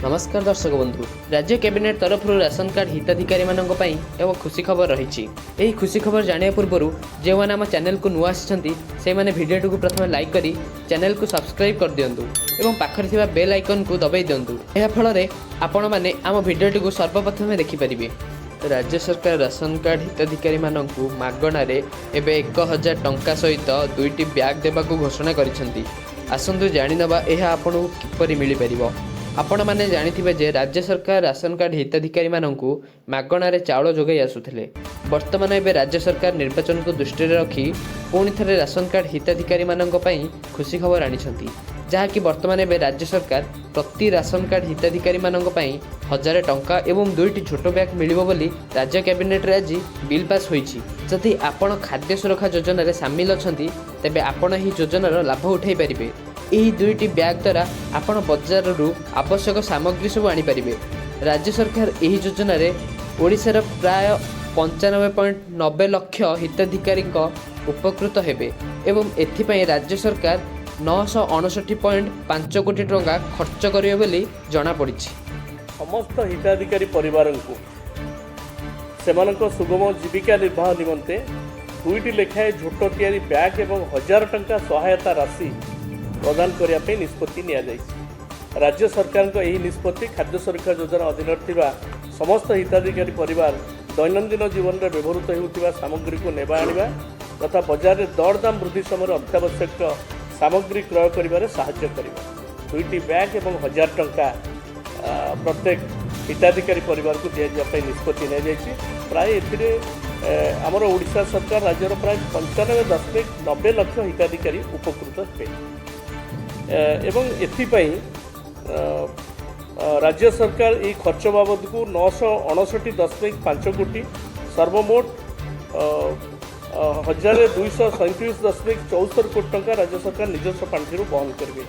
नमस्कार दर्शक बंधु। राज्य कैबिनेट तरफ राशन कार्ड हिताधिकारी एक खुशी खबर रही। यही खुशी खबर जाना पूर्व जो मैंने आम चैनल को नुआ से भिडियो को प्रथम लाइक करी चैनल को सब्सक्राइब कर दिंतु और पाखरे थिबा बेल आइकन को दबाई दिंतु। यह फल आपण मैंने आम भिडियो को सर्वप्रथम देखिपारे। राज्य सरकार राशन कार्ड हिताधिकारी मागणार एवं 1000 टंका सहित 2टी बैग देवाक घोषणा करिसेंती। आसंतु जानिनबा यह आपको किपरि मिल पारिबो। आपण मैंने जानिथिबे जे राज्य सरकार राशन कार्ड हिताधिकारी मागणार चाउल जोगाई आसुथिले। वर्तमान एवं राज्य सरकार निर्वाचन को दृष्टि रखी पुणी थे राशन कार्ड हिताधिकारी खुशी खबर आनिछंती, जहाँकि वर्तमान एवं राज्य सरकार प्रति राशन कार्ड हिताधिकारी 1000 टंका एवं 2टी छोट बैग मिलिबो बोली राज्य कैबिनेट आज बिल पास होईछि। जदि आपण खाद्य सुरक्षा योजन सामिल अछंती तेबे आपण ही योजनार लाभ उठाई पारिबे। यही 2टी बैग द्वारा आपण बजार आवश्यक सामग्री सब आनीपारे। राज्य सरकार यही योजन ओडिशार प्राय 95.90 लाख हिताधिकारी उपकृत हेबे एवं एथिपाई राज्य सरकार 959.5 कोटी टंका खर्च करिवे बोली जणा पड़िछि। समस्त हिताधिकारी परिवार को सेमानक सुगम जीविका निर्वाह निमंते 2टी लेखाएं झोट तैयारी बैग एवं 1000 टंका सहायता राशि प्रदान करने निष्पत्ति नियाଯାଇଛି। राज्य सरकार को यही निष्पत्ति खाद्य सुरक्षा योजना अधीन थिबा समस्त हिताधिकारी परिवार दैनंदिन जीवन में व्यवहृत होउथिबा सामग्री को नेबा आनिबा तथा बजार में दरदाम वृद्धि समय अत्यावश्यक सामग्री क्रय करिबारे सहायता करिबा। 2टी बैग एवं 1000 टंका प्रत्येक हिताधिकारी परिवार को दिया जाय निष्पत्ति नियाଯାଇଛି। प्राय एथिरे आमर ओडिशा सरकार राज्यर प्राय 95.90 लाख हिताधिकारी उपकृत हेबे एवं एथिपाई राज्य सरकार ये खर्च बाबद को 959.5 कोटी सर्वमोट 1237.74 कोटी टंका राज्य सरकार निजस्व पांठि वहन करेंगे।